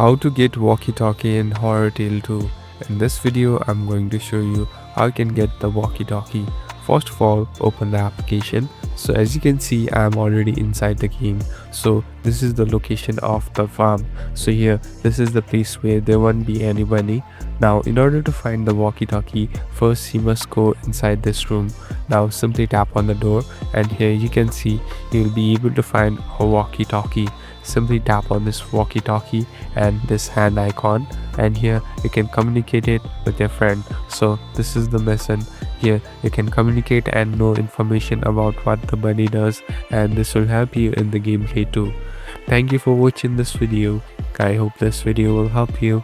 How to get walkie-talkie in Horror Tale 2. In this video, I'm going to show you how you can get the walkie-talkie. First of all, open the application. So as you can see, I'm already inside the game. So this is the location of the farm. So here, this is the place where there won't be anybody. Now, in order to find the walkie-talkie, first you must go inside this room. Now simply tap on the door, and here you can see you'll be able to find a walkie-talkie. Simply tap on this walkie-talkie and this hand icon, and here you can communicate it with your friend. So this is the method. Here you can communicate and know information about what the buddy does, and this will help you in the gameplay too. Thank you for watching this video. I hope this video will help you.